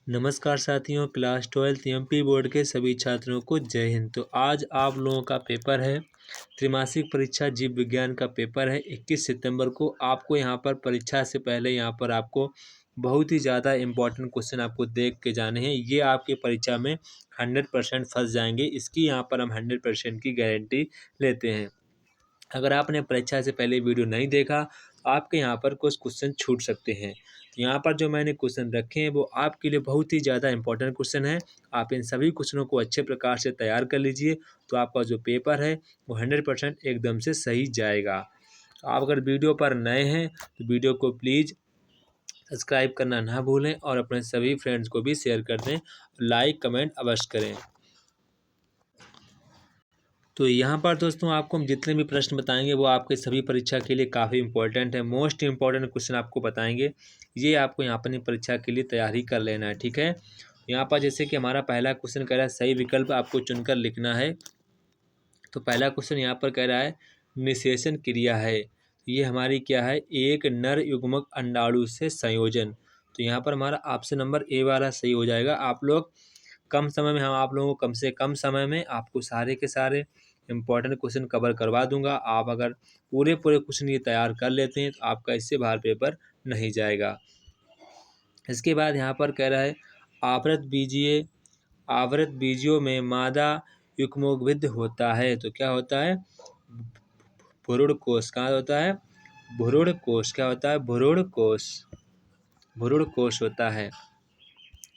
नमस्कार साथियों, class 12th MP board के सभी छात्रों को जय हिंद। तो आज आप लोगों का पेपर है, त्रैमासिक परीक्षा जीव विज्ञान का पेपर है 21 सितंबर को। आपको यहाँ पर परीक्षा से पहले यहाँ पर आपको बहुत ही ज़्यादा इम्पोर्टेंट क्वेश्चन आपको देख के जाने हैं। ये आपके परीक्षा में 100% फंस जाएंगे, इसकी यहाँ पर हम 100% की गारंटी लेते हैं। अगर आपने परीक्षा से पहले वीडियो नहीं देखा, आपके यहाँ पर कुछ क्वेश्चन छूट सकते हैं। तो यहाँ पर जो मैंने क्वेश्चन रखे हैं वो आपके लिए बहुत ही ज़्यादा इंपॉर्टेंट क्वेश्चन है। आप इन सभी क्वेश्चनों को अच्छे प्रकार से तैयार कर लीजिए, तो आपका जो पेपर है वो 100% एकदम से सही जाएगा। तो आप अगर वीडियो पर नए हैं तो वीडियो को प्लीज़ सब्सक्राइब करना ना भूलें और अपने सभी फ्रेंड्स को भी शेयर कर दें, लाइक कमेंट अवश्य करें। तो यहाँ पर दोस्तों आपको हम जितने भी प्रश्न बताएंगे वो आपके सभी परीक्षा के लिए काफ़ी इंपॉर्टेंट है। मोस्ट इंपॉर्टेंट क्वेश्चन आपको बताएंगे, ये आपको यहाँ पर अपनी परीक्षा के लिए तैयारी कर लेना है, ठीक है। यहाँ पर जैसे कि हमारा पहला क्वेश्चन कह रहा है सही विकल्प आपको चुनकर लिखना है। तो पहला क्वेश्चन यहाँ पर कह रहा है निषेचन क्रिया है, ये हमारी क्या है, एक नर युग्मक अंडाणु से संयोजन। तो यहाँ पर हमारा ऑप्शन नंबर ए वाला सही हो जाएगा। आप लोग कम समय में, हम आप लोगों को कम से कम समय में आपको सारे के सारे इंपॉर्टेंट क्वेश्चन कवर करवा दूंगा। आप अगर पूरे क्वेश्चन ये तैयार कर लेते हैं तो आपका इससे बाहर पेपर नहीं जाएगा। इसके बाद यहाँ पर कह रहा है आवृत बीजियों में मादा युग्मोद्भिद होता है। तो क्या होता है, भ्रूण कोश। कहाँ होता है, भ्रूण कोश। क्या होता है, भ्रूण कोश, भ्रूण कोश होता है।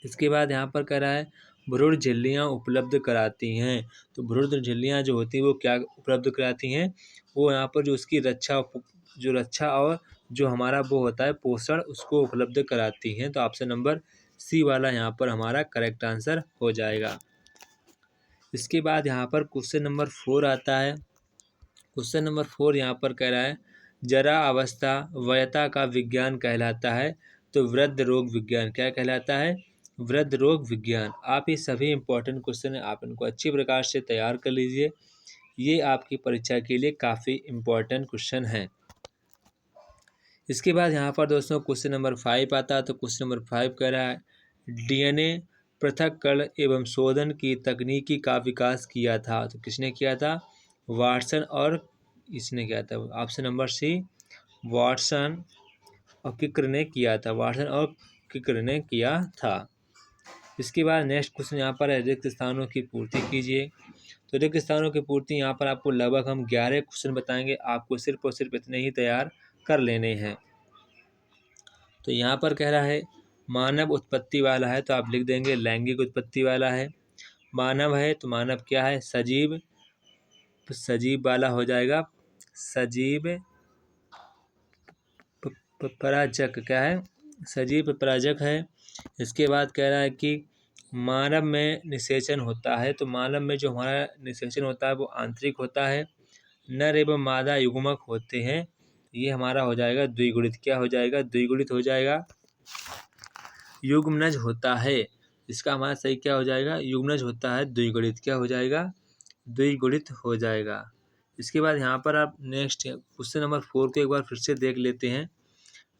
इसके बाद यहाँ पर कह रहा है भ्रूण झिल्लियाँ उपलब्ध कराती हैं। तो भ्रूण झिल्लियाँ जो होती हैं वो क्या उपलब्ध कराती हैं, वो यहाँ पर जो उसकी रक्षा और जो हमारा वो होता है पोषण, उसको उपलब्ध कराती हैं। तो ऑप्शन नंबर सी वाला यहाँ पर हमारा करेक्ट आंसर हो जाएगा। इसके बाद यहाँ पर क्वेश्चन नंबर 4 आता है। क्वेश्चन नंबर 4 यहाँ पर कह रहा है जरा अवस्था वयता का विज्ञान कहलाता है। तो वृद्ध रोग विज्ञान क्या कहलाता है, वृद्ध रोग विज्ञान। आप ये सभी इंपॉर्टेंट क्वेश्चन है, आप इनको अच्छी प्रकार से तैयार कर लीजिए। ये आपकी परीक्षा के लिए काफ़ी इम्पोर्टेंट क्वेश्चन है। इसके बाद यहाँ पर दोस्तों क्वेश्चन नंबर 5 आता है। तो क्वेश्चन नंबर 5 कह रहा है डीएनए पृथक्करण एवं शोधन की तकनीकी का विकास किया था। तो किसने किया था, वाटसन और इसने किया था। ऑप्शन नंबर सी वाटसन और किक्र ने किया था, वाटसन और किक्र ने किया था। इसके बाद नेक्स्ट क्वेश्चन यहाँ पर है रिक्त स्थानों की पूर्ति कीजिए। तो रिक्त स्थानों की पूर्ति यहाँ पर आपको लगभग हम 11 क्वेश्चन बताएंगे, आपको सिर्फ और सिर्फ इतने ही तैयार कर लेने हैं। तो यहाँ पर कह रहा है मानव उत्पत्ति वाला है, तो आप लिख देंगे लैंगिक उत्पत्ति वाला है। मानव है तो मानव क्या है, सजीव, सजीव वाला हो जाएगा, सजीव पराजक क्या है, सजीव पराजक है। इसके बाद कह रहा है कि मानव में निषेचन होता है। तो मानव में जो हमारा निषेचन होता है वो आंतरिक होता है। नर एवं मादा युग्मक होते हैं, ये हमारा हो जाएगा द्विगुणित। क्या हो जाएगा, द्विगुणित हो जाएगा। युग्मनज होता है, इसका हमारा सही क्या हो जाएगा, युग्मनज होता है द्विगुणित। क्या हो जाएगा, द्विगुणित हो जाएगा। इसके बाद यहाँ पर आप नेक्स्ट क्वेश्चन नंबर 4 को एक बार फिर से देख लेते हैं।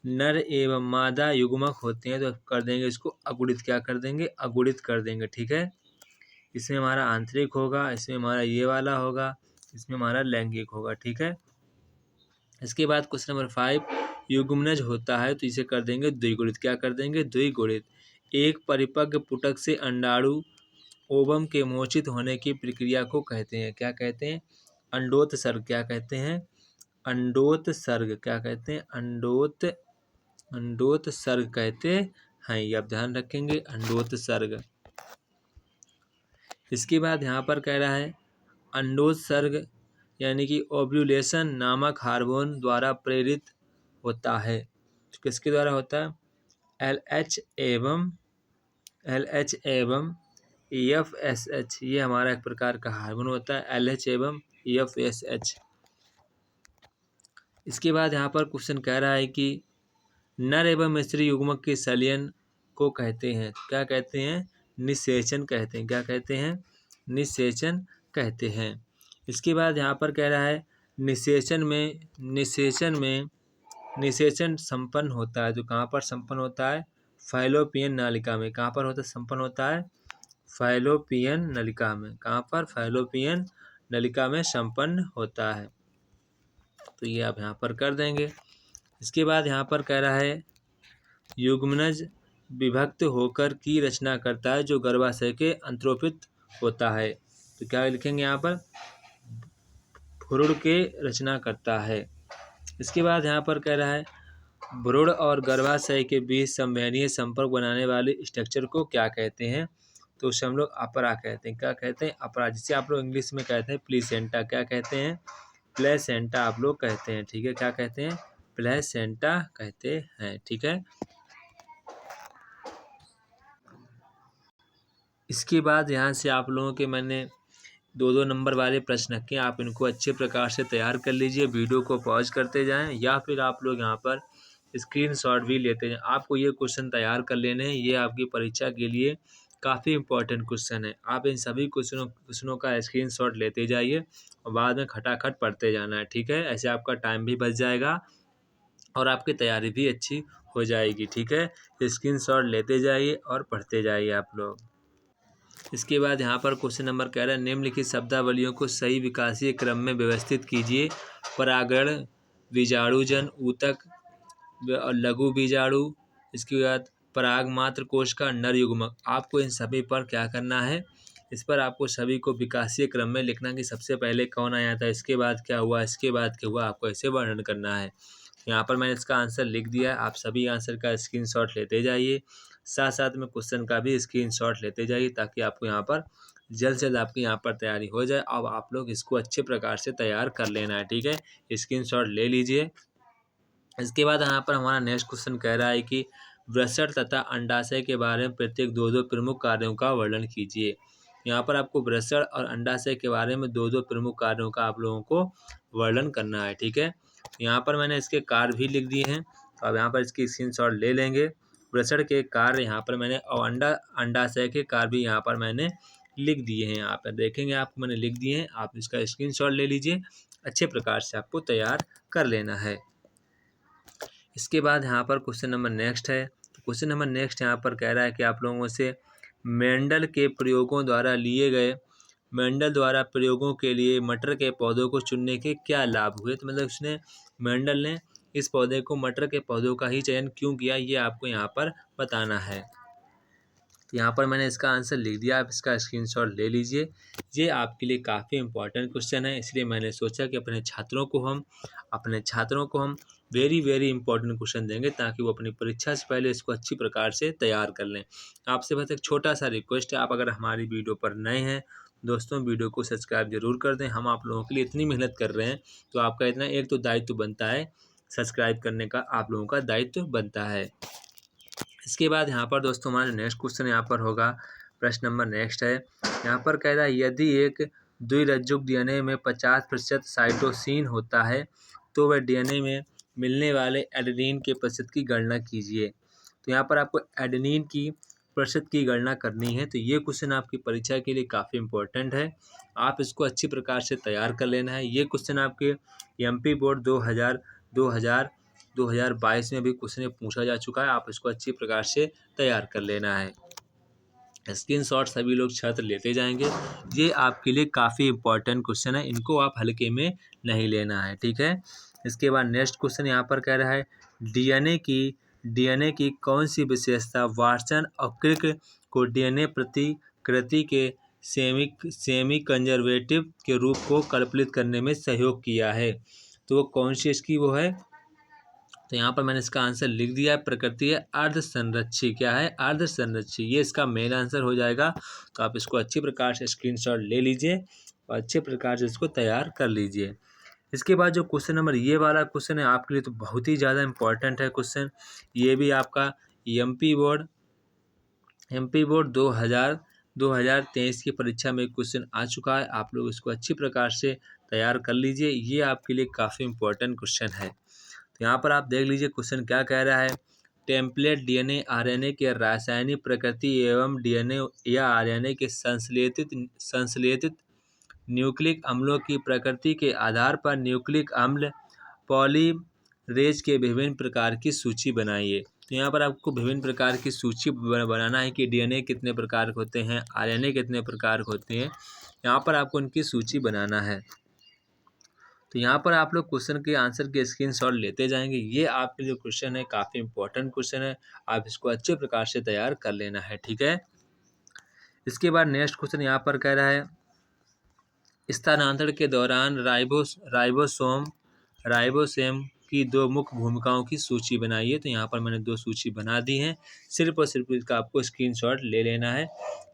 नर एवं मादा युग्मक होते हैं, तो कर देंगे इसको अगुणित। क्या कर देंगे, अगुणित कर देंगे, ठीक है। इसमें हमारा आंतरिक होगा, इसमें हमारा ये वाला होगा, इसमें हमारा लैंगिक होगा, ठीक है। इसके बाद क्वेश्चन नंबर 5 युग्मनज होता है, तो इसे कर देंगे द्विगुणित। क्या कर देंगे, द्विगुणित। एक परिपक्व पुटक से अंडाणु ओवम के मोचित होने की प्रक्रिया को कहते हैं, क्या कहते हैं, अंडोत्सर्ग। क्या कहते हैं, अंडोत्सर्ग। क्या कहते हैं, अंडोत्सर्ग कहते हैं, ये आप ध्यान रखेंगे, अंडोत्सर्ग। इसके बाद यहाँ पर कह रहा है अंडोत्सर्ग यानी कि ओव्यूलेशन नामक हार्मोन द्वारा प्रेरित होता है। तो किसके द्वारा होता है, LH एवं FSH, ये हमारा एक प्रकार का हार्मोन होता है, LH एवं FSH। इसके बाद यहाँ पर क्वेश्चन कह रहा है कि नर एवं स्त्री युग्मक के संलयन को कहते हैं, क्या कहते हैं, निषेचन कहते हैं। क्या कहते हैं, निषेचन कहते हैं। इसके बाद यहाँ पर कह रहा है निषेचन संपन्न होता है। तो कहाँ पर संपन्न होता है, फैलोपियन नलिका में। कहाँ पर होता है? संपन्न होता है फैलोपियन नलिका में। कहाँ पर? फैलोपियन नलिका में संपन्न होता है। तो ये आप यहाँ पर कर देंगे। इसके बाद यहाँ पर कह रहा है युग्मनज विभक्त होकर की रचना करता है जो गर्भाशय के अंतरोपित होता है। तो क्या लिखेंगे यहाँ पर? भ्रूण के रचना करता है। इसके बाद यहाँ पर कह रहा है भ्रूण और गर्भाशय के बीच संवहनीय संपर्क बनाने वाले स्ट्रक्चर को क्या कहते हैं? तो उसे हम लोग अपरा कहते हैं। क्या कहते हैं? अपरा, जिसे आप लोग इंग्लिश में कहते हैं प्लीसेंटा। क्या कहते हैं? प्लेसेंटा आप लोग कहते हैं। ठीक है, क्या कहते हैं? प्लेसेंटा कहते हैं। ठीक है। इसके बाद यहाँ से आप लोगों के मैंने 2-2 नंबर वाले प्रश्न रखे, आप इनको अच्छे प्रकार से तैयार कर लीजिए। वीडियो को पॉज करते जाएं या फिर आप लोग यहाँ पर स्क्रीनशॉट भी लेते जाएं। आपको ये क्वेश्चन तैयार कर लेने हैं, ये आपकी परीक्षा के लिए काफ़ी इंपॉर्टेंट क्वेश्चन है। आप इन सभी क्वेश्चनों का स्क्रीनशॉट लेते जाइए और बाद में खटाखट पढ़ते जाना है। ठीक है, ऐसे आपका टाइम भी बच जाएगा और आपकी तैयारी भी अच्छी हो जाएगी। ठीक है, स्क्रीनशॉट लेते जाइए और पढ़ते जाइए आप लोग। इसके बाद यहाँ पर क्वेश्चन नंबर कह रहा है निम्नलिखित शब्दावलियों को सही विकासीय क्रम में व्यवस्थित कीजिए। परागण, बीजाणुजन, ऊतक और लघु बीजाणु, इसके बाद पराग मात्र कोश का नर युग्मक। आपको इन सभी पर क्या करना है? इस पर आपको सभी को विकासीय क्रम में लिखना कि सबसे पहले कौन आया था, इसके बाद क्या हुआ, इसके बाद क्या हुआ, आपको ऐसे वर्णन करना है। यहाँ पर मैंने इसका आंसर लिख दिया है, आप सभी आंसर का स्क्रीनशॉट लेते जाइए, साथ साथ में क्वेश्चन का भी स्क्रीनशॉट लेते जाइए ताकि आपको यहाँ पर जल्द से जल्द आपकी यहाँ पर तैयारी हो जाए। अब आप लोग इसको अच्छे प्रकार से तैयार कर लेना है। ठीक है, स्क्रीनशॉट ले लीजिए। इसके बाद यहाँ पर हमारा नेक्स्ट क्वेश्चन कह रहा है कि वृषण तथा अंडाशय के बारे में प्रत्येक 2-2 प्रमुख कार्यों का वर्णन कीजिए। यहाँ पर आपको वृषण और अंडाशय के बारे में 2-2 प्रमुख कार्यों का आप लोगों को वर्णन करना है। ठीक है, यहाँ पर मैंने इसके कार्य भी लिख दिए हैं, तो अब यहाँ पर इसकी स्क्रीनशॉट ले लेंगे। वृषण के कार्य यहाँ पर मैंने और अंडाशय के कार्य भी यहाँ पर मैंने लिख दिए हैं। यहाँ पर देखेंगे आपको मैंने लिख दिए हैं, आप इसका स्क्रीनशॉट ले लीजिए। अच्छे प्रकार से आपको तैयार कर लेना है। इसके बाद यहाँ पर क्वेश्चन नंबर नेक्स्ट है। क्वेश्चन नंबर नेक्स्ट यहाँ पर कह रहा है कि आप लोगों से मेंडल के प्रयोगों द्वारा लिए गए मेंडल द्वारा प्रयोगों के लिए मटर के पौधों को चुनने के क्या लाभ हुए। तो मतलब उसने मेंडल ने इस पौधे को मटर के पौधों का ही चयन क्यों किया, ये आपको यहाँ पर बताना है। तो यहाँ पर मैंने इसका आंसर लिख दिया, आप इसका स्क्रीनशॉट ले लीजिए। ये आपके लिए काफ़ी इंपॉर्टेंट क्वेश्चन है, इसलिए मैंने सोचा कि अपने छात्रों को हम वेरी इंपॉर्टेंट क्वेश्चन देंगे ताकि वो अपनी परीक्षा से पहले इसको अच्छी प्रकार से तैयार कर लें। आपसे बस एक छोटा सा रिक्वेस्ट है, आप अगर हमारी वीडियो पर नए हैं दोस्तों, वीडियो को सब्सक्राइब जरूर कर दें। हम आप लोगों के लिए इतनी मेहनत कर रहे हैं, तो आपका इतना एक तो दायित्व बनता है, सब्सक्राइब करने का आप लोगों का दायित्व बनता है। इसके बाद यहाँ पर दोस्तों हमारा नेक्स्ट क्वेश्चन यहाँ पर होगा, प्रश्न नंबर नेक्स्ट है। यहाँ पर कह रहा है यदि एक द्विरज्जुक डीएनए में 50% साइटोसिन होता है तो वह डीएनए में मिलने वाले एडेनिन के प्रतिशत की गणना कीजिए। तो यहाँ पर आपको एडेनिन की प्रतिशत की गणना करनी है। तो ये क्वेश्चन आपकी परीक्षा के लिए काफ़ी इंपॉर्टेंट है, आप इसको अच्छी प्रकार से तैयार कर लेना है। ये क्वेश्चन आपके एमपी बोर्ड 2022 में भी क्वेश्चन पूछा जा चुका है, आप इसको अच्छी प्रकार से तैयार कर लेना है। स्क्रीनशॉट सभी लोग छात्र लेते जाएंगे, ये आपके लिए काफ़ी इंपॉर्टेंट क्वेश्चन है, इनको आप हल्के में नहीं लेना है। ठीक है, इसके बाद नेक्स्ट क्वेश्चन यहाँ पर कह रहा है डीएनए की कौन सी विशेषता वाटसन और क्रिक को डीएनए प्रतिकृति के सेमी कंजर्वेटिव के रूप को कल्पित करने में सहयोग किया है। तो वो कौन सी इसकी वो है? तो यहाँ पर मैंने इसका आंसर लिख दिया है, प्रकृति है अर्ध संरक्षी। क्या है? अर्ध संरक्षी, ये इसका मेन आंसर हो जाएगा। तो आप इसको अच्छी प्रकार से स्क्रीनशॉट ले लीजिए और अच्छे प्रकार से इसको तैयार कर लीजिए। इसके बाद जो क्वेश्चन नंबर ये वाला क्वेश्चन है आपके लिए तो बहुत ही ज़्यादा इंपॉर्टेंट है क्वेश्चन, ये भी आपका एमपी बोर्ड 2023 की परीक्षा में क्वेश्चन आ चुका है। आप लोग इसको अच्छी प्रकार से तैयार कर लीजिए, ये आपके लिए काफ़ी इंपॉर्टेंट क्वेश्चन है। तो यहाँ पर आप देख लीजिए क्वेश्चन क्या कह रहा है। टेम्पलेट डीएनए आरएनए के रासायनिक प्रकृति एवं डीएनए या आरएनए के संश्लेषित न्यूक्लिक अम्लों की प्रकृति के आधार पर न्यूक्लिक अम्ल पॉलीमरेज के विभिन्न प्रकार की सूची बनाइए। तो यहाँ पर आपको विभिन्न प्रकार की सूची बनाना है कि डीएनए कितने प्रकार के होते हैं, आरएनए कितने प्रकार के होते हैं, यहाँ पर आपको उनकी सूची बनाना है। तो यहाँ पर आप लोग क्वेश्चन के आंसर के स्क्रीनशॉट लेते जाएंगे। ये आपके जो क्वेश्चन है काफ़ी इंपॉर्टेंट क्वेश्चन है, आप इसको अच्छे प्रकार से तैयार कर लेना है, ठीक है। इसके बाद नेक्स्ट क्वेश्चन यहाँ पर कह रहा है स्थानांतरण के दौरान राइबोसोम की 2 मुख्य भूमिकाओं की सूची बनाइए। तो यहाँ पर मैंने 2 सूची बना दी हैं, सिर्फ और सिर्फ इसका आपको स्क्रीनशॉट ले लेना है।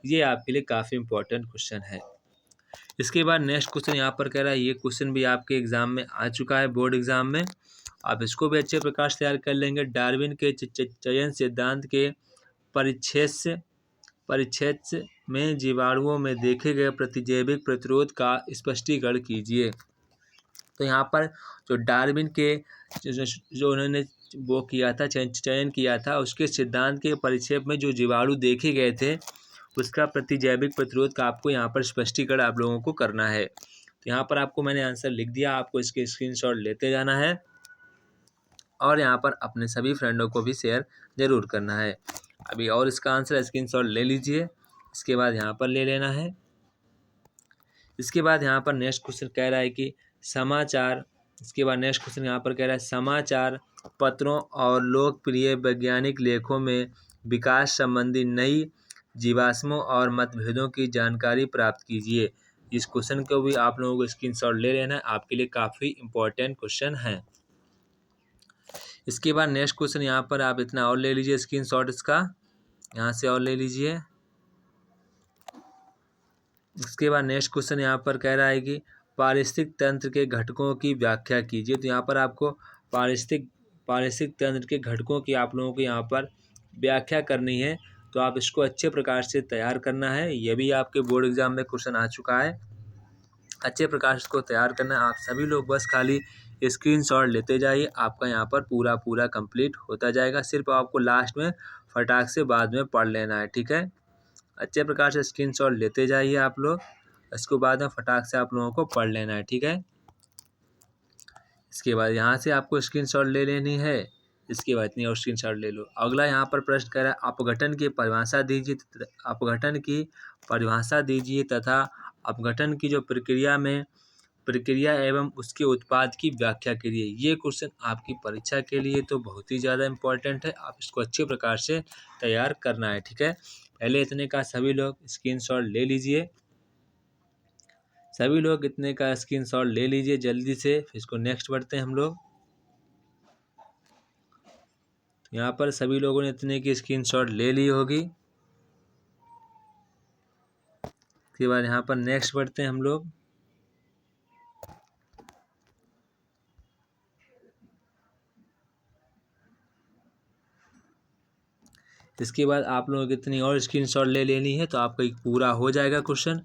ये आपके लिए काफ़ी इंपॉर्टेंट क्वेश्चन है। इसके बाद नेक्स्ट क्वेश्चन यहाँ पर कह रहा है, ये क्वेश्चन भी आपके एग्जाम में आ चुका है, बोर्ड एग्जाम में, आप इसको भी अच्छे प्रकार से तैयार कर लेंगे। डार्विन के चयन सिद्धांत के परिच्छेद में जीवाणुओं में देखे गए प्रतिजैविक प्रतिरोध का स्पष्टीकरण कीजिए। तो यहाँ पर जो डार्विन के जो उन्होंने वो किया था, चयन किया था, उसके सिद्धांत के परिच्छेद में जो जीवाणु देखे गए थे उसका प्रतिजैविक प्रतिरोध का आपको यहाँ पर स्पष्टीकरण आप लोगों को करना है। तो यहाँ पर आपको मैंने आंसर लिख दिया, आपको इसके स्क्रीनशॉट लेते जाना है और यहाँ पर अपने सभी फ्रेंडों को भी शेयर ज़रूर करना है। अभी और इसका आंसर स्क्रीनशॉट ले लीजिए, इसके बाद यहाँ पर ले लेना है। इसके बाद यहाँ पर नेक्स्ट क्वेश्चन कह रहा है कि समाचार पत्रों और लोकप्रिय वैज्ञानिक लेखों में विकास संबंधी नई जीवाश्मों और मतभेदों की जानकारी प्राप्त कीजिए। इस क्वेश्चन को भी आप लोगों को स्क्रीनशॉट ले लेना है, आपके लिए काफ़ी इंपॉर्टेंट क्वेश्चन है। इसके बाद नेक्स्ट क्वेश्चन यहाँ पर आप इतना और ले लीजिए स्क्रीनशॉट, इसका यहाँ से और ले लीजिए। इसके बाद नेक्स्ट क्वेश्चन यहाँ पर कह रहा है कि पारिस्थितिक तंत्र के घटकों की व्याख्या कीजिए। तो यहाँ पर आपको पारिस्थितिक तंत्र के घटकों की आप लोगों को यहाँ पर व्याख्या करनी है, तो आप इसको अच्छे प्रकार से तैयार करना है। ये भी आपके बोर्ड एग्जाम में क्वेश्चन आ चुका है, अच्छे प्रकार से इसको तैयार करना है। आप सभी लोग बस खाली स्क्रीनशॉट लेते जाइए, आपका यहाँ पर पूरा कंप्लीट होता जाएगा। सिर्फ आपको लास्ट में फटाक से बाद में पढ़ लेना है, ठीक है। अच्छे प्रकार से स्क्रीनशॉट लेते जाइए आप लोग, इसको बाद में फटाक से आप लोगों को पढ़ लेना है, ठीक है। इसके बाद यहाँ से आपको स्क्रीनशॉट ले लेनी है, इसके बाद इतनी और स्क्रीनशॉट ले लो। अगला यहाँ पर प्रश्न कह रहा है अपघटन की परिभाषा दीजिए तथा अपघटन की जो प्रक्रिया एवं उसके उत्पाद की व्याख्या करिए। ये क्वेश्चन आपकी परीक्षा के लिए तो बहुत ही ज़्यादा इम्पोर्टेंट है, आप इसको अच्छे प्रकार से तैयार करना है, ठीक है। पहले इतने का सभी लोग स्क्रीनशॉट ले लीजिए, सभी लोग इतने का स्क्रीनशॉट ले लीजिए जल्दी से, फिर इसको नेक्स्ट बढ़ते हैं हम लोग। यहाँ पर सभी लोगों ने इतने की स्क्रीनशॉट ले ली होगी। उसके बाद यहाँ पर नेक्स्ट बढ़ते हैं हम लोग। इसके बाद आप लोगों को इतनी और स्क्रीनशॉट ले लेनी है, तो आपका पूरा हो जाएगा क्वेश्चन।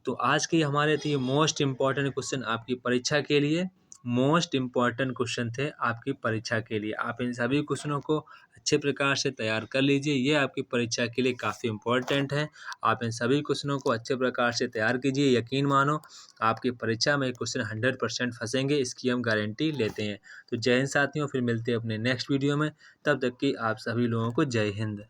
तो आज के हमारे थे मोस्ट इम्पॉर्टेंट क्वेश्चन आपकी परीक्षा के लिए, मोस्ट इम्पॉर्टेंट क्वेश्चन थे आपकी परीक्षा के लिए। आप इन सभी क्वेश्चनों को अच्छे प्रकार से तैयार कर लीजिए, ये आपकी परीक्षा के लिए काफ़ी इम्पॉर्टेंट है। आप इन सभी क्वेश्चनों को अच्छे प्रकार से तैयार कीजिए, यकीन मानो आपकी परीक्षा में क्वेश्चन 100% फंसेंगे, इसकी हम गारंटी लेते हैं। तो जय हिंद साथियों, फिर मिलते हैं अपने नेक्स्ट वीडियो में, तब तक कि आप सभी लोगों को जय हिंद।